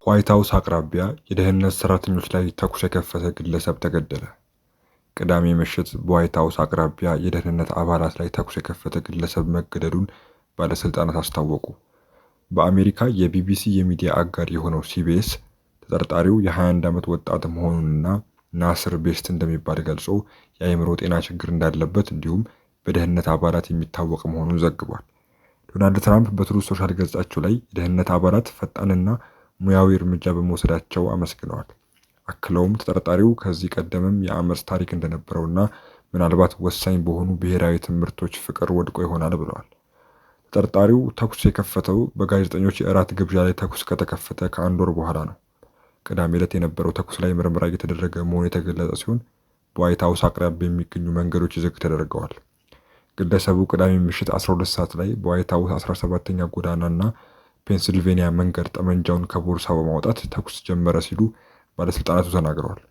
ዋይት ሃውስ አቅራቢያ የደህንነት ሰራተኞች ላይ ተኩስ የከፈተ ግለሰብ ተገደለ። ቅዳሜ ምሽት በዋይት ሃውስ አቅራቢያ የደህንነት አባላት ላይ ተኩስ የከፈተ ግለሰብ መገደሉን ባለስልጣናት አስታወቁ። በአሜሪካ የቢቢሲ የሚዲያ አጋር የሆነው ሲቢኤስ ተጠርጣሪው የ21 ዓመት ወጣት መሆኑንና ናስር ቤስት እንደሚባል ገልጾ የአእምሮ ጤና ችግር እንዳለበት እንዲሁም በደህንነት አባላት የሚታወቅ መሆኑን ዘግቧል። ዶናልድ ትራምፕ በትሩዝ ሶሻል ገጻቸው ላይ የደህንነት አባላት ፈጣንና ሙያዊ እርምጃ በመውሰዳቸው አመስግነዋል። አክለውም ተጠርጣሪው ከዚህ ቀደምም የአመፅ ታሪክ እንደነበረውና ምናልባት ወሳኝ በሆኑ ብሔራዊ ትምህርቶች ፍቅር ወድቆ ይሆናል ብለዋል። ተጠርጣሪው ተኩስ የከፈተው በጋዜጠኞች የእራት ግብዣ ላይ ተኩስ ከተከፈተ ከአንድ ወር በኋላ ነው። ቅዳሜ ዕለት የነበረው ተኩስ ላይ ምርመራ እየተደረገ መሆኑ የተገለጸ ሲሆን በዋይት ሃውስ አቅራቢያ የሚገኙ መንገዶች ዝግ ተደርገዋል። ግለሰቡ ቅዳሜ ምሽት 12 ሰዓት ላይ በዋይት ሃውስ 17ኛ ጎዳናና ፔንሲልቬኒያ መንገድ ጠመንጃውን ከቦርሳው በማውጣት ተኩስ ጀመረ ሲሉ ባለስልጣናቱ ተናግረዋል።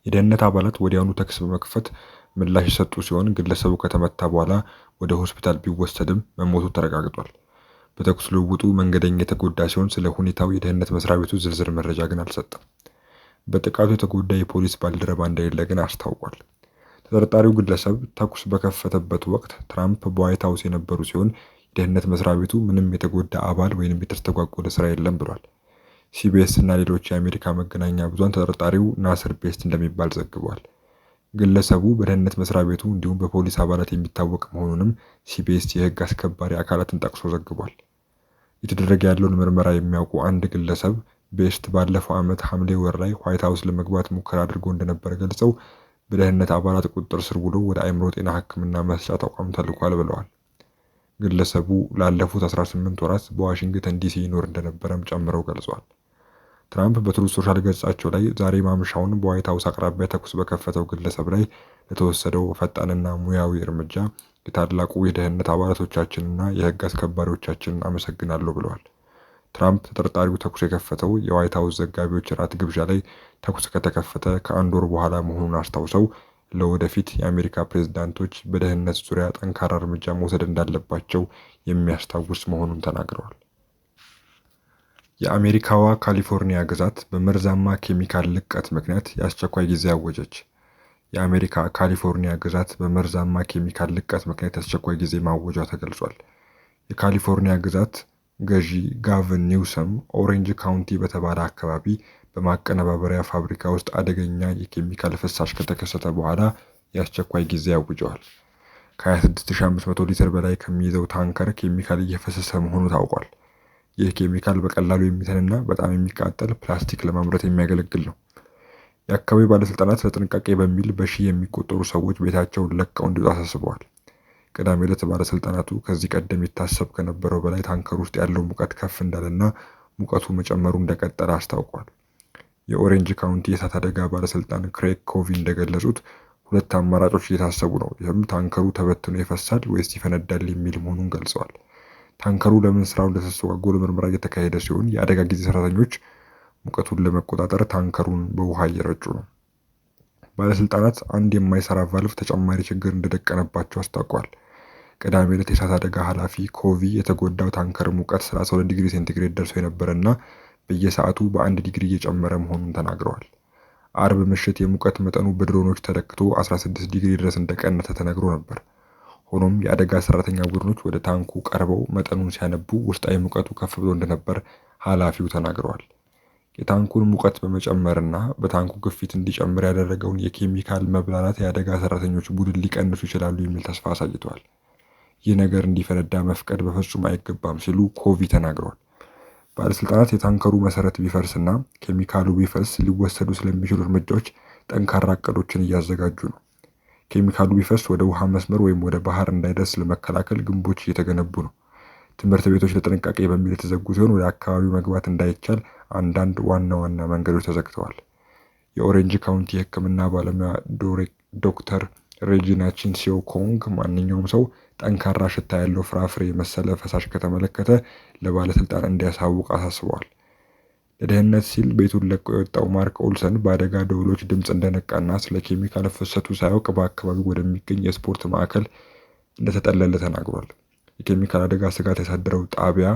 የደህንነት አባላት ወዲያውኑ ተኩስ በመክፈት ምላሽ የሰጡ ሲሆን ግለሰቡ ከተመታ በኋላ ወደ ሆስፒታል ቢወሰድም መሞቱ ተረጋግጧል። በተኩስ ልውውጡ መንገደኛ የተጎዳ ሲሆን ስለ ሁኔታው የደህንነት መስሪያ ቤቱ ዝርዝር መረጃ ግን አልሰጠም። በጥቃቱ የተጎዳ የፖሊስ ባልደረባ እንደሌለ ግን አስታውቋል። ተጠርጣሪው ግለሰብ ተኩስ በከፈተበት ወቅት ትራምፕ በዋይት ሃውስ የነበሩ ሲሆን የደህንነት መስሪያ ቤቱ ምንም የተጎዳ አባል ወይም የተስተጓጎለ ስራ የለም ብሏል። ሲቢኤስ እና ሌሎች የአሜሪካ መገናኛ ብዙሃን ተጠርጣሪው ናስር ቤስት እንደሚባል ዘግቧል። ግለሰቡ በደህንነት መስሪያ ቤቱ እንዲሁም በፖሊስ አባላት የሚታወቅ መሆኑንም ሲቢኤስ የህግ አስከባሪ አካላትን ጠቅሶ ዘግቧል። የተደረገ ያለውን ምርመራ የሚያውቁ አንድ ግለሰብ ቤስት ባለፈው ዓመት ሐምሌ ወር ላይ ዋይት ሃውስ ለመግባት ሙከራ አድርጎ እንደነበረ ገልጸው በደህንነት አባላት ቁጥጥር ስር ውሎ ወደ አእምሮ ጤና ሕክምና መስጫ ተቋም ተልኳል ብለዋል። ግለሰቡ ላለፉት 18 ወራት በዋሽንግተን ዲሲ ይኖር እንደነበረም ጨምረው ገልጿል። ትራምፕ በትሩዝ ሶሻል ገጻቸው ላይ ዛሬ ማምሻውን በዋይት ሃውስ አቅራቢያ ተኩስ በከፈተው ግለሰብ ላይ ለተወሰደው ፈጣንና ሙያዊ እርምጃ የታላቁ የደህንነት አባላቶቻችንና የህግ አስከባሪዎቻችንን አመሰግናለሁ ብለዋል። ትራምፕ ተጠርጣሪው ተኩስ የከፈተው የዋይት ሃውስ ዘጋቢዎች እራት ግብዣ ላይ ተኩስ ከተከፈተ ከአንድ ወር በኋላ መሆኑን አስታውሰው ለወደፊት የአሜሪካ ፕሬዝዳንቶች በደህንነት ዙሪያ ጠንካራ እርምጃ መውሰድ እንዳለባቸው የሚያስታውስ መሆኑን ተናግረዋል። የአሜሪካዋ ካሊፎርኒያ ግዛት በመርዛማ ኬሚካል ልቀት ምክንያት የአስቸኳይ ጊዜ አወጀች። የአሜሪካ ካሊፎርኒያ ግዛት በመርዛማ ኬሚካል ልቀት ምክንያት የአስቸኳይ ጊዜ ማወጇ ተገልጿል። የካሊፎርኒያ ግዛት ገዢ ጋቨን ኒውሰም ኦሬንጅ ካውንቲ በተባለ አካባቢ በማቀነባበሪያ ፋብሪካ ውስጥ አደገኛ የኬሚካል ፍሳሽ ከተከሰተ በኋላ የአስቸኳይ ጊዜ አውጀዋል። ከ26500 ሊትር በላይ ከሚይዘው ታንከር ኬሚካል እየፈሰሰ መሆኑ ታውቋል። ይህ ኬሚካል በቀላሉ የሚተንና በጣም የሚቃጠል ፕላስቲክ ለማምረት የሚያገለግል ነው። የአካባቢው ባለስልጣናት ለጥንቃቄ በሚል በሺህ የሚቆጠሩ ሰዎች ቤታቸውን ለቀው እንዲወጡ አሳስበዋል። ቅዳሜ ዕለት ባለስልጣናቱ ከዚህ ቀደም ይታሰብ ከነበረው በላይ ታንከር ውስጥ ያለው ሙቀት ከፍ እንዳለና ሙቀቱ መጨመሩ እንደቀጠለ አስታውቋል። የኦሬንጅ ካውንቲ የእሳት አደጋ ባለስልጣን ክሬግ ኮቪ እንደገለጹት ሁለት አማራጮች እየታሰቡ ነው። ይህም ታንከሩ ተበትኖ ይፈሳል ወይስ ይፈነዳል የሚል መሆኑን ገልጸዋል። ታንከሩ ለምን ስራው እንደተስተጓጎለ ምርመራ እየተካሄደ ሲሆን የአደጋ ጊዜ ሰራተኞች ሙቀቱን ለመቆጣጠር ታንከሩን በውሃ እየረጩ ነው። ባለስልጣናት አንድ የማይሰራ ቫልቭ ተጨማሪ ችግር እንደደቀነባቸው አስታውቋል። ቅዳሜ ዕለት የእሳት አደጋ ኃላፊ ኮቪ የተጎዳው ታንከር ሙቀት 32 ዲግሪ ሴንቲግሬድ ደርሶ የነበረና በየሰዓቱ በ1 ዲግሪ እየጨመረ መሆኑን ተናግረዋል። አርብ ምሽት የሙቀት መጠኑ በድሮኖች ተለክቶ 16 ዲግሪ ድረስ እንደቀነሰ ተነግሮ ነበር። ሆኖም የአደጋ ሰራተኛ ቡድኖች ወደ ታንኩ ቀርበው መጠኑን ሲያነቡ ውስጣዊ ሙቀቱ ከፍ ብሎ እንደነበር ኃላፊው ተናግረዋል። የታንኩን ሙቀት በመጨመርና በታንኩ ግፊት እንዲጨምር ያደረገውን የኬሚካል መብላላት የአደጋ ሰራተኞች ቡድን ሊቀንሱ ይችላሉ የሚል ተስፋ አሳይተዋል። ይህ ነገር እንዲፈነዳ መፍቀድ በፍጹም አይገባም ሲሉ ኮቪ ተናግረዋል። ባለስልጣናት የታንከሩ መሰረት ቢፈርስና ኬሚካሉ ቢፈስ ሊወሰዱ ስለሚችሉ እርምጃዎች ጠንካራ እቅዶችን እያዘጋጁ ነው። ኬሚካሉ ቢፈስ ወደ ውሃ መስመር ወይም ወደ ባህር እንዳይደርስ ለመከላከል ግንቦች እየተገነቡ ነው። ትምህርት ቤቶች ለጥንቃቄ በሚል የተዘጉ ሲሆን ወደ አካባቢው መግባት እንዳይቻል አንዳንድ ዋና ዋና መንገዶች ተዘግተዋል። የኦሬንጅ ካውንቲ የሕክምና ባለሙያ ዶክተር ሬጂና ቺንሲዮ ኮንግ ማንኛውም ሰው ጠንካራ ሽታ ያለው ፍራፍሬ መሰለ ፈሳሽ ከተመለከተ ለባለስልጣን እንዲያሳውቅ አሳስበዋል። ለደህንነት ሲል ቤቱን ለቆ የወጣው ማርክ ኦልሰን በአደጋ ደወሎች ድምፅ እንደነቃና ስለ ኬሚካል ፍሰቱ ሳያውቅ በአካባቢው ወደሚገኝ የስፖርት ማዕከል እንደተጠለለ ተናግሯል። የኬሚካል አደጋ ስጋት ያሳደረው ጣቢያ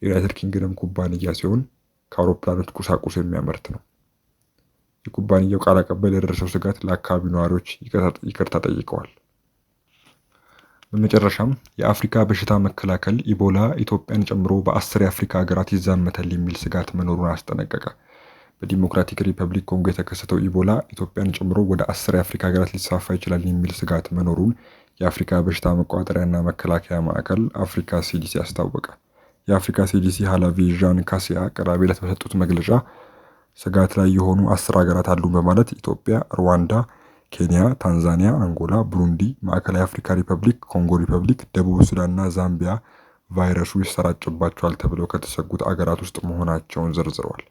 የዩናይትድ ኪንግደም ኩባንያ ሲሆን ከአውሮፕላኖች ቁሳቁስ የሚያመርት ነው። የኩባንያው ቃል አቀባይ ለደረሰው ስጋት ለአካባቢው ነዋሪዎች ይቅርታ ጠይቀዋል። በመጨረሻም የአፍሪካ በሽታ መከላከል ኢቦላ ኢትዮጵያን ጨምሮ በ10 የአፍሪካ ሀገራት ይዛመታል የሚል ስጋት መኖሩን አስጠነቀቀ። በዲሞክራቲክ ሪፐብሊክ ኮንጎ የተከሰተው ኢቦላ ኢትዮጵያን ጨምሮ ወደ 10 የአፍሪካ ሀገራት ሊስፋፋ ይችላል የሚል ስጋት መኖሩን የአፍሪካ በሽታ መቆጣጠሪያና መከላከያ ማዕከል አፍሪካ ሲዲሲ አስታወቀ። የአፍሪካ ሲዲሲ ኃላፊ ዣን ካሲያ ቅዳሜ ዕለት በሰጡት መግለጫ ስጋት ላይ የሆኑ 10 ሀገራት አሉ በማለት ኢትዮጵያ፣ ሩዋንዳ፣ ኬንያ፣ ታንዛኒያ፣ አንጎላ፣ ብሩንዲ፣ ማዕከላዊ አፍሪካ ሪፐብሊክ፣ ኮንጎ ሪፐብሊክ፣ ደቡብ ሱዳንና ዛምቢያ ቫይረሱ ይሰራጭባቸዋል ተብለው ከተሰጉት አገራት ውስጥ መሆናቸውን ዘርዝረዋል።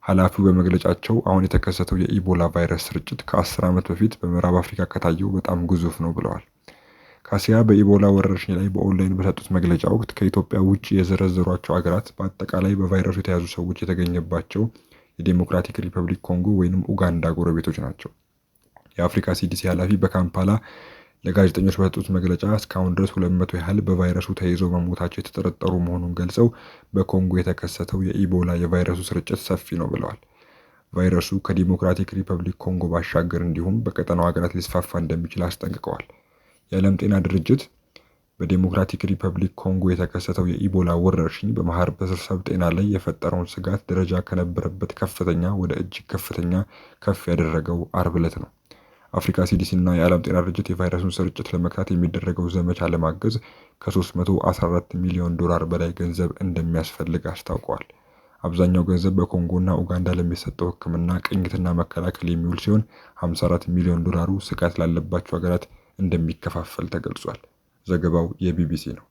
ኃላፊው በመግለጫቸው አሁን የተከሰተው የኢቦላ ቫይረስ ስርጭት ከ10 ዓመት በፊት በምዕራብ አፍሪካ ከታየው በጣም ግዙፍ ነው ብለዋል። ካሲያ በኢቦላ ወረርሽኝ ላይ በኦንላይን በሰጡት መግለጫ ወቅት ከኢትዮጵያ ውጭ የዘረዘሯቸው አገራት በአጠቃላይ በቫይረሱ የተያዙ ሰዎች የተገኘባቸው የዴሞክራቲክ ሪፐብሊክ ኮንጎ ወይንም ኡጋንዳ ጎረቤቶች ናቸው። የአፍሪካ ሲዲሲ ኃላፊ በካምፓላ ለጋዜጠኞች በሰጡት መግለጫ እስካሁን ድረስ 200 ያህል በቫይረሱ ተይዘው መሞታቸው የተጠረጠሩ መሆኑን ገልጸው በኮንጎ የተከሰተው የኢቦላ የቫይረሱ ስርጭት ሰፊ ነው ብለዋል። ቫይረሱ ከዲሞክራቲክ ሪፐብሊክ ኮንጎ ባሻገር እንዲሁም በቀጠናው ሀገራት ሊስፋፋ እንደሚችል አስጠንቅቀዋል። የዓለም ጤና ድርጅት በዴሞክራቲክ ሪፐብሊክ ኮንጎ የተከሰተው የኢቦላ ወረርሽኝ በማህበረሰብ ጤና ላይ የፈጠረውን ስጋት ደረጃ ከነበረበት ከፍተኛ ወደ እጅግ ከፍተኛ ከፍ ያደረገው አርብ ዕለት ነው። አፍሪካ ሲዲሲ እና የዓለም ጤና ድርጅት የቫይረሱን ስርጭት ለመግታት የሚደረገው ዘመቻ ለማገዝ ከ314 ሚሊዮን ዶላር በላይ ገንዘብ እንደሚያስፈልግ አስታውቀዋል። አብዛኛው ገንዘብ በኮንጎና ኡጋንዳ ለሚሰጠው ሕክምና ቅኝትና መከላከል የሚውል ሲሆን 54 ሚሊዮን ዶላሩ ስጋት ላለባቸው ሀገራት እንደሚከፋፈል ተገልጿል። ዘገባው የቢቢሲ ነው።